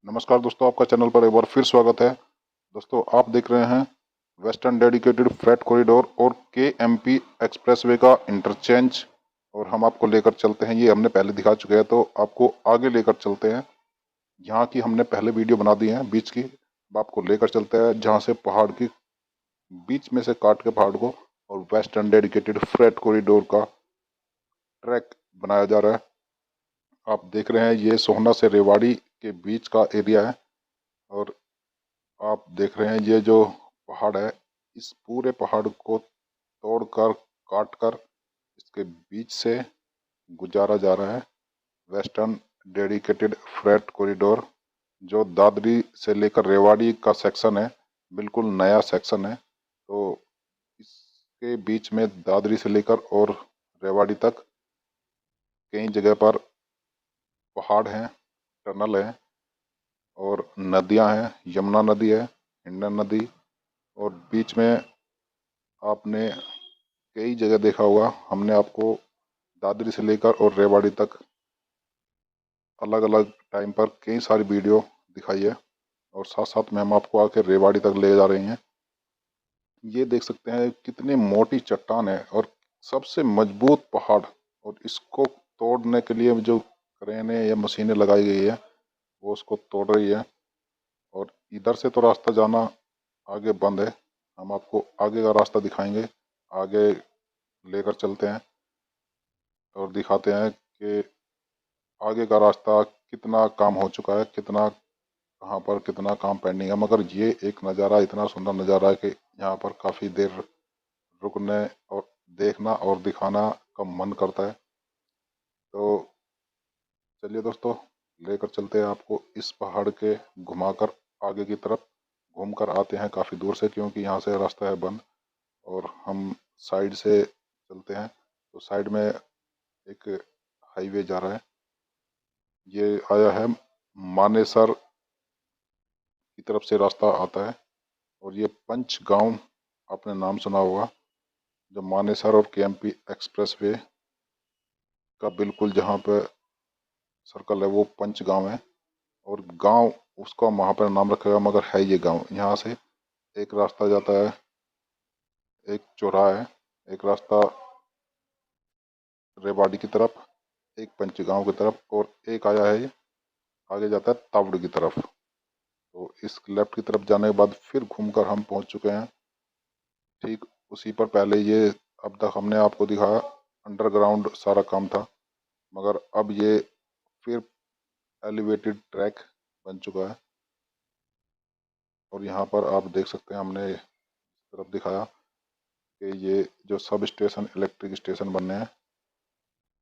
नमस्कार दोस्तों, आपका चैनल पर एक बार फिर स्वागत है। दोस्तों, आप देख रहे हैं वेस्टर्न डेडिकेटेड फ्रेट कॉरिडोर और KMP एक्सप्रेसवे का इंटरचेंज। और हम आपको लेकर चलते हैं, ये हमने पहले दिखा चुके हैं तो आपको आगे लेकर चलते हैं। यहाँ की हमने पहले वीडियो बना दी है बीच की, अब आपको लेकर चलते हैं जहाँ से पहाड़ की बीच में से काट के पहाड़ को और वेस्टर्न डेडिकेटेड फ्रेट कॉरिडोर का ट्रैक बनाया जा रहा है। आप देख रहे हैं ये सोहना से रेवाड़ी के बीच का एरिया है। और आप देख रहे हैं ये जो पहाड़ है, इस पूरे पहाड़ को तोड़कर काट कर इसके बीच से गुजारा जा रहा है वेस्टर्न डेडिकेटेड फ्रेट कॉरिडोर, जो दादरी से लेकर रेवाड़ी का सेक्शन है। बिल्कुल नया सेक्शन है। तो इसके बीच में दादरी से लेकर और रेवाड़ी तक कई जगह पर पहाड़ हैं, टनल है और नदियां हैं। यमुना नदी है, हिंडन नदी, और बीच में आपने कई जगह देखा होगा, हमने आपको दादरी से लेकर और रेवाड़ी तक अलग अलग टाइम पर कई सारी वीडियो दिखाई है। और साथ साथ में हम आपको आके रेवाड़ी तक ले जा रहे हैं। ये देख सकते हैं कितनी मोटी चट्टान है और सबसे मजबूत पहाड़, और इसको तोड़ने के लिए जो क्रेनें या मशीनें लगाई गई है वो उसको तोड़ रही है। और इधर से तो रास्ता जाना आगे बंद है। हम आपको आगे का रास्ता दिखाएंगे, आगे लेकर चलते हैं और दिखाते हैं कि आगे का रास्ता कितना काम हो चुका है, कितना कहाँ पर कितना काम पेंडिंग है। मगर ये एक नज़ारा, इतना सुंदर नज़ारा है कि यहाँ पर काफ़ी देर रुकने और देखना और दिखाना का मन करता है। तो चलिए दोस्तों, लेकर चलते हैं आपको इस पहाड़ के घुमाकर आगे की तरफ। घूम कर आते हैं काफ़ी दूर से, क्योंकि यहाँ से रास्ता है बंद और हम साइड से चलते हैं। तो साइड में एक हाईवे जा रहा है, ये आया है मानेसर की तरफ से रास्ता आता है। और ये पंच गांव आपने नाम सुना होगा, जो मानेसर और KMP एक्सप्रेस वे का बिल्कुल जहाँ पे सर्कल है वो पंच गांव है। और गांव उसका वहाँ पर नाम रखा गया, मगर है ये गांव। यहाँ से एक रास्ता जाता है, एक चौराहा है, एक रास्ता रेवाड़ी की तरफ, एक पंच गांव की तरफ, और एक आया है आगे जाता है तावड़ की तरफ। तो इस लेफ्ट की तरफ जाने के बाद फिर घूमकर हम पहुंच चुके हैं ठीक उसी पर। पहले ये अब तक हमने आपको दिखाया अंडरग्राउंड सारा काम था, मगर अब ये फिर एलिवेटेड ट्रैक बन चुका है। और यहाँ पर आप देख सकते हैं, हमने इस तरफ दिखाया कि ये जो सब स्टेशन, इलेक्ट्रिक स्टेशन बनने हैं,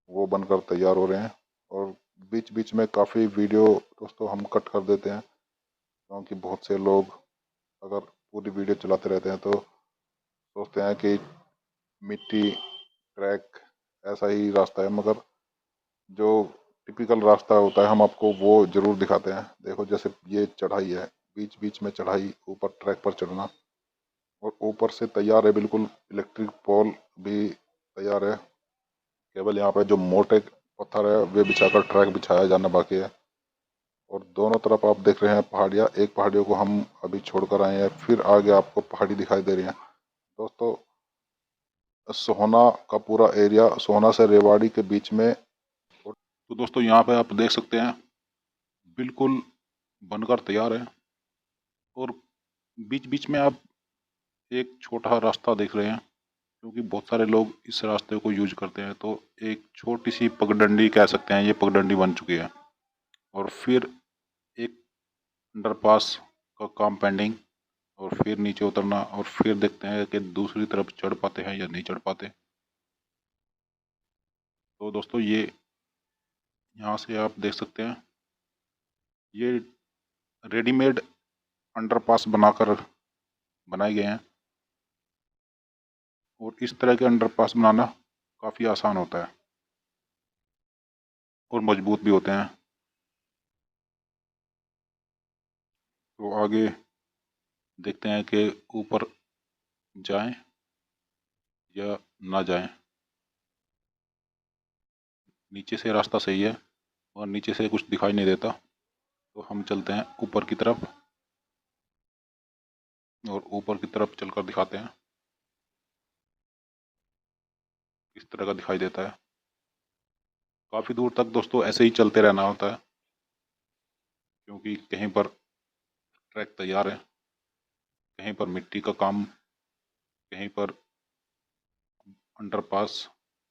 वो बनकर तैयार हो रहे हैं। और बीच बीच में काफ़ी वीडियो दोस्तों हम कट कर देते हैं, क्योंकि बहुत से लोग अगर पूरी वीडियो चलाते रहते हैं तो सोचते हैं कि मिट्टी ट्रैक ऐसा ही रास्ता है, मगर जो टिपिकल रास्ता होता है हम आपको वो जरूर दिखाते हैं। देखो, जैसे ये चढ़ाई है, बीच बीच में चढ़ाई, ऊपर ट्रैक पर चढ़ना, और ऊपर से तैयार है बिल्कुल इलेक्ट्रिक पोल भी तैयार है। केवल यहाँ पे जो मोटे पत्थर है वे बिछाकर ट्रैक बिछाया जाना बाकी है। और दोनों तरफ आप देख रहे हैं पहाड़ियाँ, एक पहाड़ियों को हम अभी छोड़कर आए हैं, फिर आगे आपको पहाड़ी दिखाई दे रही है। दोस्तों, सोहना का पूरा एरिया, सोहना से रेवाड़ी के बीच में। तो दोस्तों, यहाँ पे आप देख सकते हैं बिल्कुल बनकर तैयार है। और बीच बीच में आप एक छोटा रास्ता देख रहे हैं, क्योंकि बहुत सारे लोग इस रास्ते को यूज करते हैं। तो एक छोटी सी पगडंडी कह सकते हैं, ये पगडंडी बन चुकी है। और फिर एक अंडरपास का काम पेंडिंग, और फिर नीचे उतरना, और फिर देखते हैं कि दूसरी तरफ चढ़ पाते हैं या नहीं चढ़ पाते। तो दोस्तों, ये यहाँ से आप देख सकते हैं, ये रेडीमेड अंडरपास बनाकर बनाए गए हैं। और इस तरह के अंडरपास बनाना काफ़ी आसान होता है और मजबूत भी होते हैं। तो आगे देखते हैं कि ऊपर जाएं या ना जाएं। नीचे से रास्ता सही है और नीचे से कुछ दिखाई नहीं देता। तो हम चलते हैं ऊपर की तरफ और ऊपर की तरफ चलकर दिखाते हैं किस तरह का दिखाई देता है। काफ़ी दूर तक दोस्तों ऐसे ही चलते रहना होता है क्योंकि कहीं पर ट्रैक तैयार है, कहीं पर मिट्टी का काम, कहीं पर अंडरपास,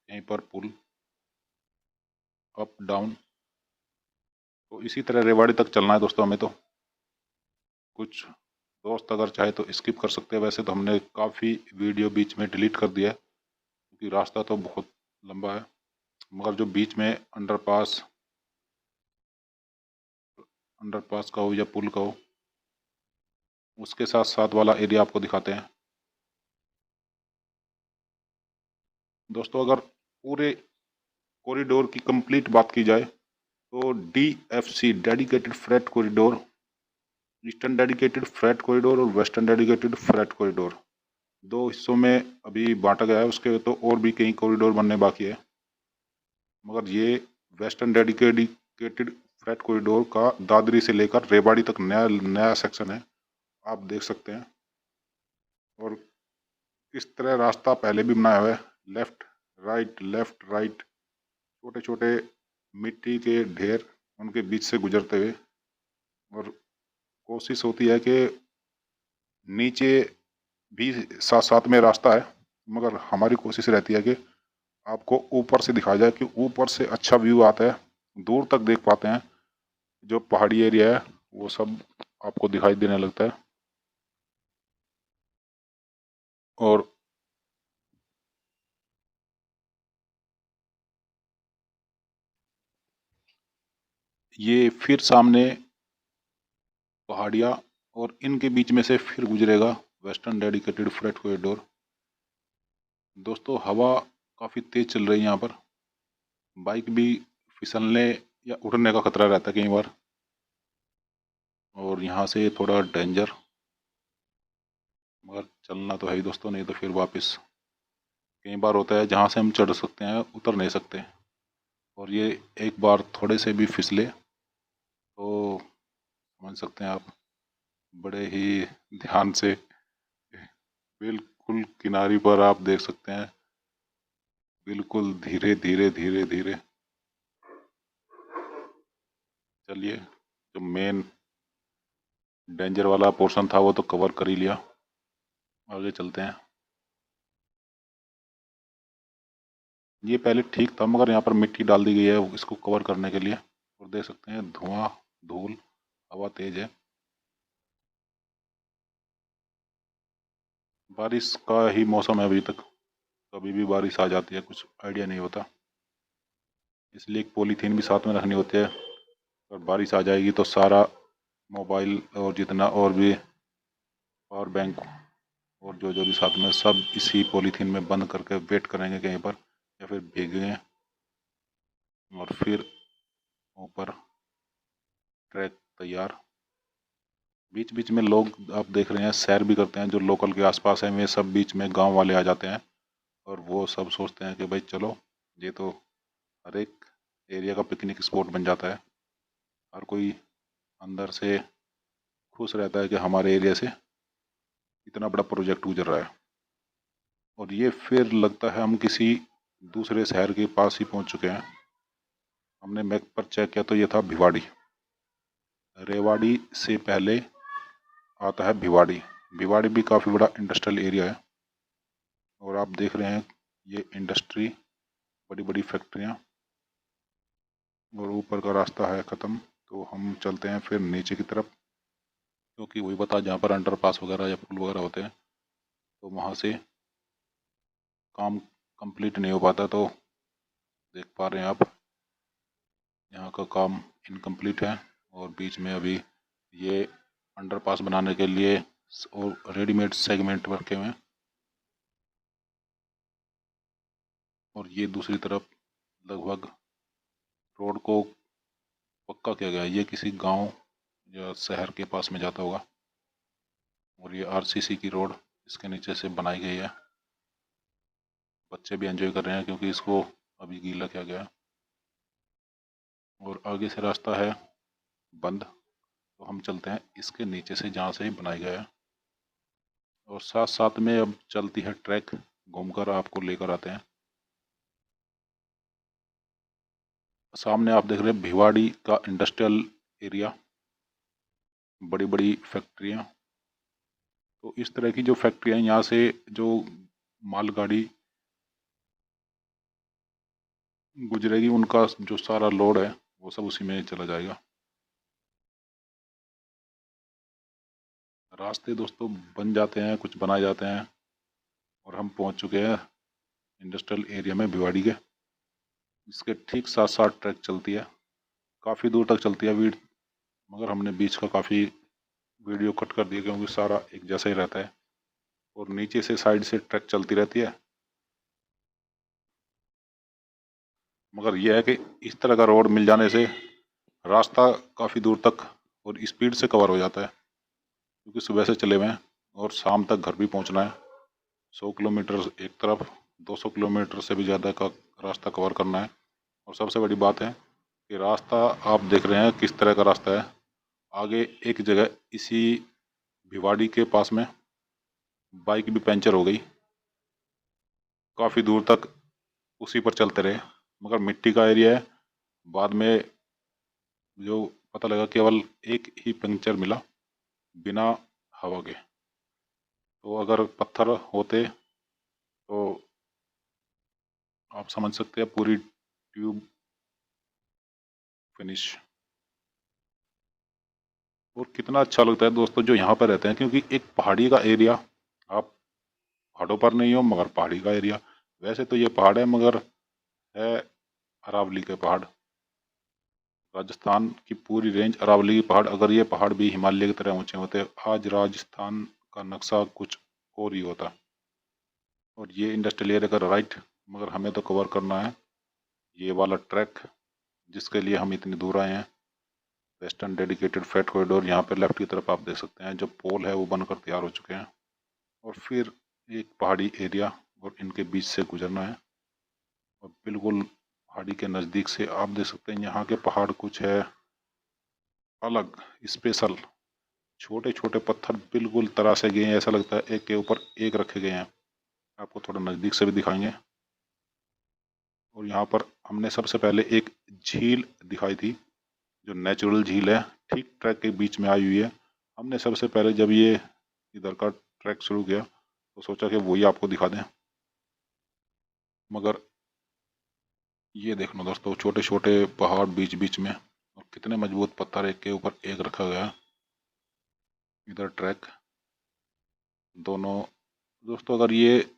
कहीं पर पुल, अप डाउन। तो इसी तरह रेवाड़ी तक चलना है दोस्तों हमें। तो कुछ दोस्त अगर चाहे तो स्किप कर सकते हैं, वैसे तो हमने काफ़ी वीडियो बीच में डिलीट कर दिया है क्योंकि रास्ता तो बहुत लंबा है, मगर जो बीच में अंडरपास का हो या पुल का हो, उसके साथ साथ वाला एरिया आपको दिखाते हैं दोस्तों। अगर पूरे कॉरिडोर की कंप्लीट बात की जाए तो DFC dedicated freight corridor, eastern dedicated freight corridor और वेस्टर्न डेडिकेटेड फ्रेट कॉरिडोर दो हिस्सों में अभी बांटा गया है। उसके तो और भी कई कॉरिडोर बनने बाकी है, मगर ये वेस्टर्न डेडिकेटेड फ्रेट कॉरिडोर का दादरी से लेकर रेवाड़ी तक नया नया सेक्शन है, आप देख सकते हैं। और इस तरह रास्ता पहले भी बनाया हुआ है, लेफ्ट राइट, छोटे छोटे मिट्टी के ढेर उनके बीच से गुजरते हुए। और कोशिश होती है कि नीचे भी साथ साथ में रास्ता है, मगर हमारी कोशिश रहती है कि आपको ऊपर से दिखाया जाए कि ऊपर से अच्छा व्यू आता है, दूर तक देख पाते हैं। जो पहाड़ी एरिया है वो सब आपको दिखाई देने लगता है। और ये फिर सामने पहाड़ियाँ और इनके बीच में से फिर गुजरेगा वेस्टर्न डेडिकेटेड फ्रेट कॉरिडोर। दोस्तों हवा काफ़ी तेज़ चल रही है यहाँ पर, बाइक भी फिसलने या उड़ने का खतरा रहता है कई बार, और यहाँ से थोड़ा डेंजर, मगर चलना तो है ही दोस्तों, नहीं तो फिर वापस। कई बार होता है जहाँ से हम चढ़ सकते हैं उतर नहीं सकते, और ये एक बार थोड़े से भी फिसले तो समझ सकते हैं आप, बड़े ही ध्यान से, बिल्कुल किनारी पर आप देख सकते हैं, बिल्कुल धीरे धीरे धीरे धीरे। चलिए, जो मेन डेंजर वाला पोर्शन था वो तो कवर कर ही लिया, आगे चलते हैं। ये पहले ठीक था, मगर यहाँ पर मिट्टी डाल दी गई है इसको कवर करने के लिए, और देख सकते हैं धुआं, धूल, हवा तेज है। बारिश का ही मौसम है अभी तक, कभी भी बारिश आ जाती है, कुछ आइडिया नहीं होता, इसलिए एक पॉलीथीन भी साथ में रखनी होती है। और बारिश आ जाएगी तो सारा मोबाइल और जितना और भी पावर बैंक और जो जो भी साथ में सब इसी पॉलीथीन में बंद करके वेट करेंगे कहीं पर, या फिर भीगेंगे और फिर ऊपर ट्रैक तैयार। बीच बीच में लोग आप देख रहे हैं सैर भी करते हैं, जो लोकल के आसपास है वे सब बीच में गांव वाले आ जाते हैं, और वो सब सोचते हैं कि भाई चलो, ये तो हर एक एरिया का पिकनिक स्पॉट बन जाता है। हर कोई अंदर से खुश रहता है कि हमारे एरिया से इतना बड़ा प्रोजेक्ट गुजर रहा है। और ये फिर लगता है हम किसी दूसरे शहर के पास ही पहुंच चुके हैं। हमने मैप पर चेक किया तो ये था भिवाड़ी। रेवाड़ी से पहले आता है भिवाड़ी। भिवाड़ी भी काफ़ी बड़ा इंडस्ट्रियल एरिया है, और आप देख रहे हैं ये इंडस्ट्री, बड़ी बड़ी फैक्ट्रियाँ, और ऊपर का रास्ता है ख़त्म। तो हम चलते हैं फिर नीचे की तरफ, क्योंकि वही बता जहाँ पर अंडरपास वगैरह या पुल वगैरह होते हैं तो वहाँ से काम कंप्लीट नहीं हो पाता। तो देख पा रहे हैं आप, यहाँ का काम इनकम्प्लीट है, और बीच में अभी ये अंडरपास बनाने के लिए और रेडीमेड सेगमेंट रखे हुए हैं, और ये दूसरी तरफ लगभग रोड को पक्का किया गया है। ये किसी गांव या शहर के पास में जाता होगा, और ये RCC की रोड इसके नीचे से बनाई गई है। बच्चे भी एंजॉय कर रहे हैं क्योंकि इसको अभी गीला किया गया है, और आगे से रास्ता है बंद। तो हम चलते हैं इसके नीचे से जहाँ से बनाया गया है, और साथ साथ में अब चलती है ट्रैक, घूमकर आपको लेकर आते हैं। सामने आप देख रहे हैं भिवाड़ी का इंडस्ट्रियल एरिया, बड़ी बड़ी फैक्ट्रियाँ। तो इस तरह की जो फैक्ट्रियाँ, यहाँ से जो मालगाड़ी गुजरेगी उनका जो सारा लोड है वो सब उसी में चला जाएगा। रास्ते दोस्तों बन जाते हैं, कुछ बनाए जाते हैं, और हम पहुंच चुके हैं इंडस्ट्रियल एरिया में भिवाड़ी के। इसके ठीक साथ साथ ट्रैक चलती है, काफ़ी दूर तक चलती है मगर हमने बीच का काफ़ी वीडियो कट कर दिया क्योंकि सारा एक जैसा ही रहता है, और नीचे से साइड से ट्रैक चलती रहती है। मगर यह है कि इस तरह का रोड मिल जाने से रास्ता काफ़ी दूर तक और स्पीड से कवर हो जाता है, क्योंकि सुबह से चले हुए हैं और शाम तक घर भी पहुंचना है। 100 किलोमीटर एक तरफ, 200 किलोमीटर से भी ज़्यादा का रास्ता कवर करना है। और सबसे बड़ी बात है कि रास्ता आप देख रहे हैं किस तरह का रास्ता है। आगे एक जगह इसी भिवाड़ी के पास में बाइक भी पंचर हो गई, काफ़ी दूर तक उसी पर चलते रहे, मगर मिट्टी का एरिया है। बाद में जो पता लगा केवल एक ही पंक्चर मिला बिना हवा के। तो अगर पत्थर होते तो आप समझ सकते हैं पूरी ट्यूब फिनिश। और कितना अच्छा लगता है दोस्तों जो यहाँ पर रहते हैं, क्योंकि एक पहाड़ी का एरिया, आप पहाड़ों पर नहीं हो मगर पहाड़ी का एरिया। वैसे तो ये पहाड़ है मगर है अरावली के पहाड़, राजस्थान की पूरी रेंज अरावली की पहाड़। अगर ये पहाड़ भी हिमालय की तरह ऊंचे होते, आज राजस्थान का नक्शा कुछ और ही होता। और ये इंडस्ट्रियल एरिया का राइट, मगर हमें तो कवर करना है ये वाला ट्रैक जिसके लिए हम इतनी दूर आए हैं। वेस्टर्न डेडिकेटेड फ्रेट कॉरिडोर, यहाँ पर लेफ्ट की तरफ आप देख सकते हैं जो पोल है वो बनकर तैयार हो चुके हैं। और फिर एक पहाड़ी एरिया और इनके बीच से गुजरना है, और बिल्कुल पहाड़ी के नज़दीक से आप देख सकते हैं यहाँ के पहाड़ कुछ है अलग, स्पेशल। छोटे छोटे पत्थर बिल्कुल तरासे गए हैं, ऐसा लगता है एक के ऊपर एक रखे गए हैं। आपको थोड़ा नज़दीक से भी दिखाएंगे। और यहाँ पर हमने सबसे पहले एक झील दिखाई थी जो नेचुरल झील है, ठीक ट्रैक के बीच में आई हुई है। हमने सबसे पहले जब ये इधर का ट्रैक शुरू किया तो सोचा कि वही आपको दिखा दें, मगर ये देख लो दोस्तों छोटे छोटे पहाड़ बीच बीच में, और कितने मजबूत पत्थर एक के ऊपर एक रखा गया है। इधर ट्रैक दोनों दोस्तों, अगर ये